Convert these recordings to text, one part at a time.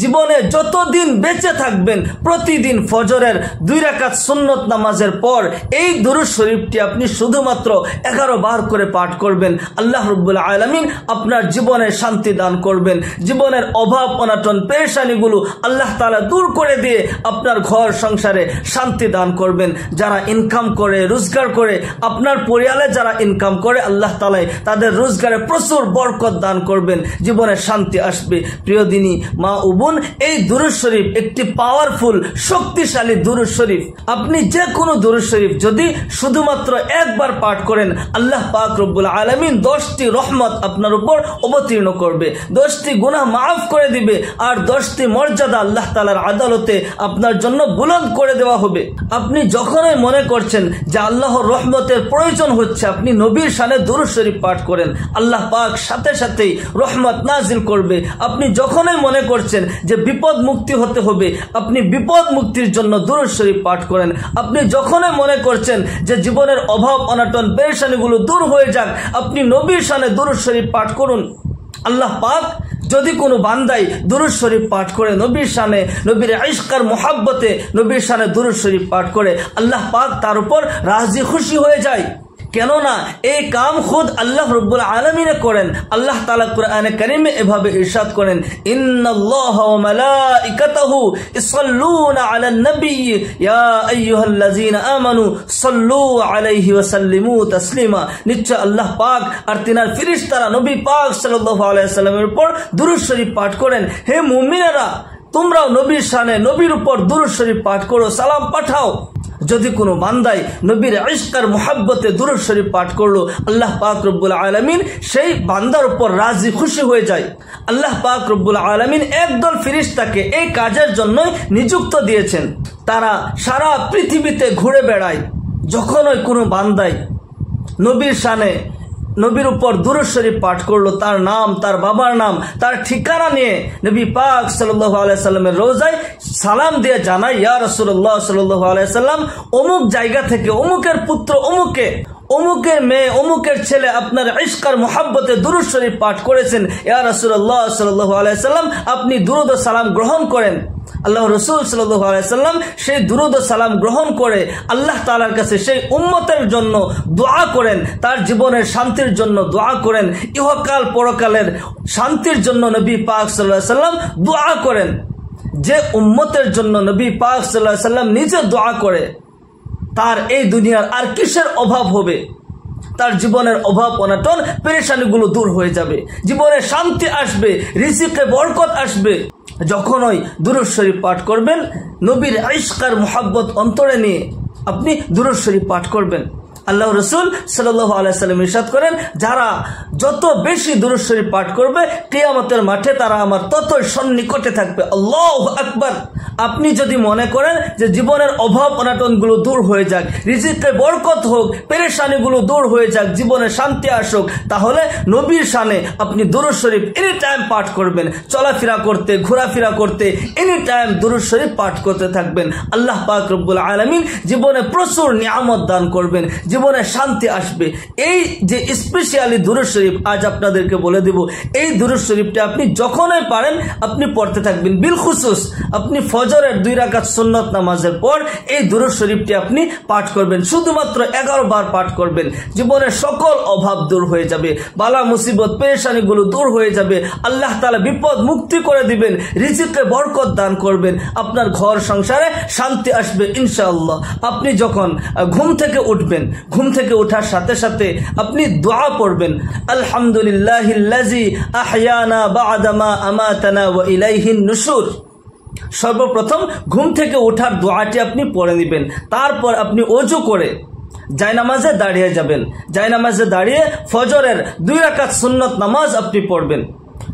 জীবনে যতদিন বেঁচে থাকবেন প্রতিদিন ফজরের 2 রাকাত সুন্নত নামাজের পর এই দুরূদ শরীফটি আপনি শুধুমাত্র 11 বার করে পাঠ করবেন। আল্লাহ রাব্বুল আলামিন আপনার জীবনে শান্তি দান করবেন। জীবনের অভাব অনাটন পেরেশানিগুলো আল্লাহ তাআলা দূর করে দিয়ে আপনার ঘর সংসারে শান্তি দান করবেন। যারা ইনকাম করে রোজগার করে, আপনার পরিবারে যারা ইনকাম করে, আল্লাহ তাআলা তাদের রোজগারে প্রচুর বরকত দান করবেন। জীবনে শান্তি আসবে। প্রিয় দিনী মা ও বোন, এই দুরূদ শরীফ একটি পাওয়ারফুল শক্তিশালী দুরূদ শরীফ। আপনি যে কোনো দুরূদ শরীফ যদি শুধুমাত্র একবার পাঠ করেন, আল্লাহ পাক রব্বুল আলামিন 10টি রহমত আপনার উপর অবতীর্ণ করবে, 10টি গুনাহ মাফ করে দিবে, আর 10টি মর্যাদা আল্লাহ তাআলার আদালতে আপনার জন্য বুলন্দ করে দেওয়া হবে। আপনি যখনই মনে করছেন যে আল্লাহর রহমতের প্রয়োজন হচ্ছে, আপনি নবীর শানে দুরূদ শরীফ পাঠ করেন, আল্লাহ পাক সাথে সাথেই রহমত নাজিল করবে। আপনি যখনই মনে করছেন যে বিপদ মুক্তি হতে হবে, আপনি বিপদ মুক্তির জন্য দুরূদ শরীফ পাঠ করেন। আপনি যখনই মনে করছেন যে জীবনের অভাব অনাটন পেরেশানিগুলো দূর হয়ে যাক, আপনি নবীর শানে দুরূদ শরীফ পাঠ করুন। আল্লাহ পাক যদি কোনো বান্দাই দুরূদ শরীফ পাঠ করে, নবীর শানে, নবীর ইশক আর মুহাব্বতে নবীর শানে দুরূদ শরীফ পাঠ করে, আল্লাহ পাক তার উপর রাজি খুশি হয়ে যায়। কেননা এই কাম খুদ আল্লাহ রাব্বুল আলামিন করেন। আল্লাহ তাআলা কোরআনে কারীমে এভাবে ইরশাদ করেন, ইন্নাল্লাহা ওয়া মালাইকাতাহু ইসাল্লুনা আলান নবী ইয়া আইয়ুহাল্লাযীনা আমানু সাল্লু আলাইহি ওয়া সাল্লিমু তাসলিমা। নিশ্চয় আল্লাহ পাক আর তিনার ফেরেশতারা নবী পাক সাল্লাল্লাহু আলাইহি ওয়াসাল্লামের উপর দুরূদ শরীফ পাঠ করেন। হে মুমিনেরা, তোমরাও নবীর শানে নবীর উপর দুরূদ শরীফ পাঠ করো, সালাম পাঠাও। যদি কোনো বান্দাই নবীর ইশক আর মুহাব্বতে দুরূদ শরীফ পাঠ করলো, আল্লাহ পাক রব্বুল আলামিন সেই বান্দার উপর রাজি খুশি হয়ে যায়। আল্লাহ পাক রব্বুল আলামিন একদল ফেরেশতাকে এই কাজের জন্য নিযুক্ত দিয়েছেন। তারা সারা পৃথিবীতে ঘুরে বেড়ায়। যখনই কোনো বান্দাই নবীর শানে নবীর উপর দুরূদ শরীফ পাঠ করলো, তার নাম, তার বাবার নাম, তার ঠিকানা নিয়ে নবী পাক সাল্লাল্লাহু আলাইহি সাল্লামের রওজায় সালাম দিয়ে জানায়, ইয়া রাসূলুল্লাহ সাল্লাল্লাহু আলাইহি সাল্লাম, অমুক জায়গা থেকে অমুকের পুত্র অমুকে, অমুকের মেয়ে, অমুকের ছেলে আপনার ইশক আর মুহাব্বতে দুরূদ শরীফ পাঠ করেছেন। ইয়া রাসূলুল্লাহ সাল্লাল্লাহু আলাইহি সাল্লাম, আপনি দুরূদ ও সালাম গ্রহণ করেন। আল্লাহ রাসূল সাল্লাল্লাহু আলাইহি সাল্লাম সেই দুরূদ ও সালাম গ্রহণ করে আল্লাহ তাআলার কাছে সেই উম্মতের জন্য দোয়া করেন, তার জীবনের শান্তির জন্য দোয়া করেন, ইহকাল পরকালের শান্তির জন্য নবী পাক সাল্লাল্লাহু আলাইহি সাল্লাম দোয়া করেন। যে উম্মতের জন্য নবী পাক সাল্লাল্লাহু আলাইহি সাল্লাম নিজে দোয়া করে, তার এই দুনিয়ার আর কিসের অভাব হবে? তার জীবনের অভাব অনাটন পেরেশানিগুলো দূর হয়ে যাবে, জীবনে শান্তি আসবে, রিজিকে বরকত আসবে। যখনই দুরূদ শরীফ পাঠ করবেন, নবীর ইশক আর মুহাব্বত অন্তরে নিয়ে আপনি দুরূদ শরীফ পাঠ করবেন। আল্লাহ রাসূল সাল্লাল্লাহু আলাইহি সাল্লাম ইরশাদ করেন, যারা যত বেশি দুরূদ শরীফ পাঠ করবে, কিয়ামতের মাঠে তারা আমার ততই সন্নিকটে থাকবে। আল্লাহু আকবার। আপনি যদি মনে করেন যে জীবনের অভাব অনাটনগুলো দূর হয়ে যাক, রিজিকে বরকত হোক, পেরেশানিগুলো দূর হয়ে যাক, জীবনে শান্তি আসুক, তাহলে নবীর শানে আপনি দুরূদ শরীফ এনি টাইম পাঠ করবেন। চলাফেরা করতে, ঘোরাফেরা করতে এনি টাইম দুরূদ শরীফ পাঠ করতে থাকবেন। আল্লাহ পাক রব্বুল আলামিন জীবনে প্রচুর নিয়ামত দান করবেন, জীবনে শান্তি আসবে। এই যে স্পেশালি দুরূদ শরীফ আজ আপনাদেরকে বলে দেব, এই দুরূদ শরীফটা আপনি যখনই পারেন আপনি পড়তে থাকবেন। বিল খুসুস আপনি ফজরের 2 রাকাত সুন্নত নামাজের পর এই দুরূদ শরীফটি আপনি পাঠ করবেন, শুধুমাত্র 11 বার পাঠ করবেন। জীবনের সকল অভাব দূর হয়ে যাবে, বালা মুসিবত পেরেশানিগুলো দূর হয়ে যাবে। আল্লাহ তাআলা বিপদ মুক্তি করে দিবেন, রিজিকে বরকত দান করবেন, আপনার ঘর সংসারে শান্তি আসবে ইনশাআল্লাহ। আপনি যখন ঘুম থেকে উঠবেন, ঘুম থেকে ওঠার সাথে সাথে আপনি দোয়া পড়বেন, আলহামদুলিল্লাহিল্লাযী আহয়ানা বা'দা মা আমাতানা ওয়া ইলাইহিন নুশুর। সর্বপ্রথম ঘুম থেকে ওঠার দোয়াটি আপনি পড়ে নেবেন। তারপর আপনি ওযু করে জায়নামাজে দাঁড়িয়ে যাবেন। জায়নামাজে দাঁড়িয়ে ফজরের 2 রাকাত সুন্নত নামাজ আপনি পড়বেন।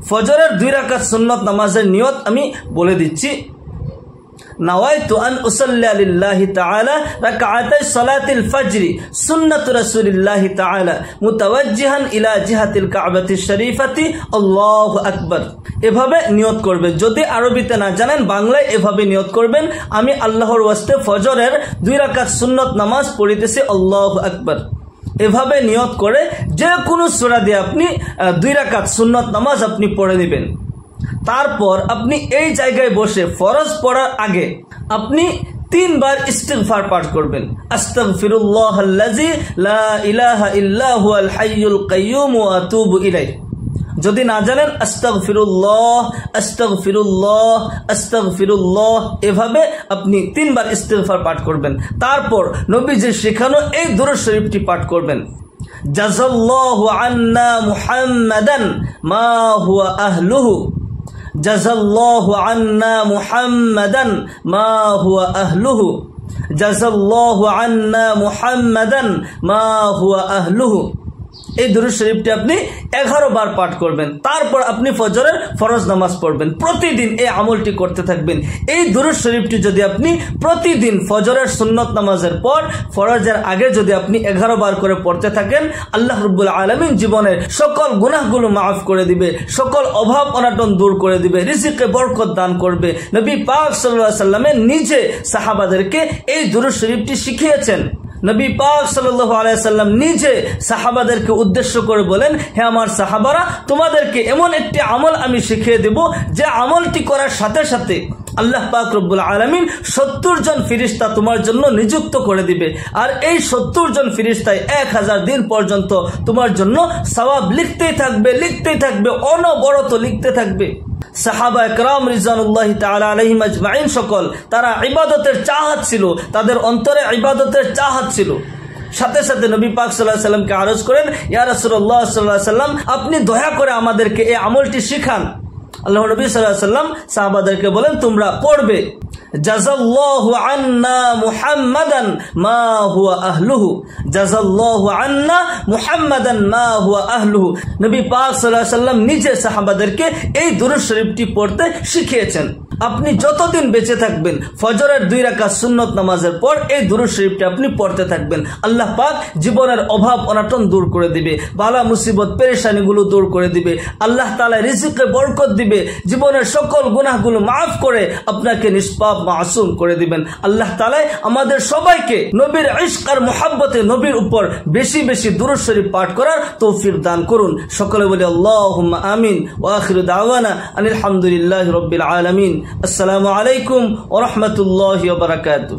ফজরের 2 রাকাত সুন্নত নামাজের নিয়ত আমি বলে দিচ্ছি। نويت أن أصلي لله تعالى ركعتي صلاة الفجر سنة رسول الله تعالى متوجها إلى جهة الكعبة الشريفة الله أكبر। এভাবে নিয়ত করবেন। যদি আরবিতে না জানেন, বাংলায় এভাবে নিয়ত করবেন, আমি আল্লাহর ওয়াস্তে ফজরের 2 রাকাত সুন্নত নামাজ পড়িতেছি, আল্লাহু আকবার। এভাবে নিয়ত করে যে কোনো সূরা দিয়ে আপনি 2 রাকাত সুন্নত নামাজ আপনি পড়ে নেবেন। তারপর আপনি এই জায়গায় বসে ফরজ পড়ার আগে আপনি 3 বার ইস্তিগফার পাঠ করবেন। আস্তাগফিরুল্লাহাল্লাযী লা ইলাহা ইল্লা হুয়াল হাইয়ুল কাইয়্যুম ওয়া আতুবু ইলাইহি। যদি না জানেন আস্তাগফিরুল্লাহ আস্তাগফিরুল্লাহ আস্তাগফিরুল্লাহ, এভাবে আপনি 3 বার ইস্তিগফার পাঠ করবেন। তারপর নবীজির শেখানো এই দুরূদ শরীফটি পাঠ করবেন। জাযাল্লাহু আন্না মুহাম্মাদান মা হুয়া আহলুহু, জাযাল্লাহু আন্না মুহাম্মাদান মা হুয়া আহলুহু, জাযাল্লাহু আন্না মুহাম্মাদান মা হুয়া আহলুহু। এই দুরূদ শরীফটি আপনি 11 বার পাঠ করবেন। তারপর আপনি ফজরের ফরজ নামাজ পড়বেন। প্রতিদিন এই আমলটি করতে থাকবেন। এই দুরূদ শরীফটি যদি আপনি প্রতিদিন ফজরের সুন্নত নামাজের পর ফরজের আগে যদি আপনি 11 বার করে পড়তে থাকেন, আল্লাহ রাব্বুল আলামিন জীবনের সকল গুনাহগুলো মাফ করে দিবে, সকল অভাব অনাটন দূর করে দিবে, রিজিকে বরকত দান করবে। নবী পাক সাল্লাল্লাহু আলাইহি ওয়াসাল্লাম নিজে সাহাবাদেরকে এই দুরূদ শরীফটি শিখিয়েছেন। নবী পাক সাল্লাল্লাহু আলাইহি ওয়াসাল্লাম নিজে সাহাবাদেরকে উদ্দেশ্য করে বলেন, হে আমার সাহাবারা, তোমাদেরকে এমন একটি আমল আমি শিখিয়ে দেব যে আমলটি করার সাথে সাথে আল্লাহ পাক রব্বুল আলামিন 70 জন ফেরেশতা তোমার জন্য নিযুক্ত করে দিবে। আর এই 70 জন ফেরেশতায় 1000 দিন পর্যন্ত তোমার জন্য সওয়াব লিখতেই থাকবে, অনবরত লিখতে থাকবে। সাহাবা একরাম রিজওয়ানুল্লাহি তাআলা আলাইহিম আজমাইন সকল, তারা ইবাদতের চাহত ছিল, তাদের অন্তরে ইবাদতের চাহত ছিল। সাথে সাথে নবী পাক সাল্লাল্লাহু আলাইহি ওয়াসাল্লামকে আরজ করেন, ইয়া রাসূলুল্লাহ সাল্লাল্লাহু আলাইহি ওয়াসাল্লাম, আপনি দয়া করে আমাদেরকে এই আমলটি শিখান। আল্লাহ নবী সাল্লাল্লাহু আলাইহি ওয়াসাল্লাম সাহাবাদেরকে বলেন, তোমরা পড়বে জাযাল্লাহু আন্না মুহাম্মাদান মা হুয়া আহলুহু, জাযাল্লাহু আন্না মুহাম্মাদান মা হুয়া আহলুহু। নবী পাক সাল্লাল্লাহু আলাইহি ওয়াসাল্লাম নিজে সাহাবাদেরকে এই দুরূদ শরীফটি পড়তে শিখিয়েছেন। আপনি যতদিন বেঁচে থাকবেন ফজরের 2 রাকাত সুন্নত নামাজের পর এই দুরূদ শরীফটি আপনি পড়তে থাকবেন। আল্লাহ পাক জীবনের অভাব অনাটন দূর করে দিবে, বালা মুসিবত পেরেশানিগুলো দূর করে দিবে, আল্লাহ তাআলা রিজিকে বরকত দিবে, জীবনের সকল গুনাহগুলো মাফ করে আপনাকে নিষ্পাপ মাসুম করে দিবেন। আল্লাহ তাআলা আমাদের সবাইকে নবীর ইশক আর মুহাব্বতে নবীর উপর বেশি বেশি দুরূদ শরীফ পাঠ করার তৌফিক দান করুন। সকলে বলি আল্লাহুম্মা আমিন। ওয়া আখিরু দাওয়ানা আনিল হামদুলিল্লাহি রাব্বিল আলামিন। আসসালামু আলাইকুম ওয়া রাহমাতুল্লাহি ওয়া বারাকাতুহু।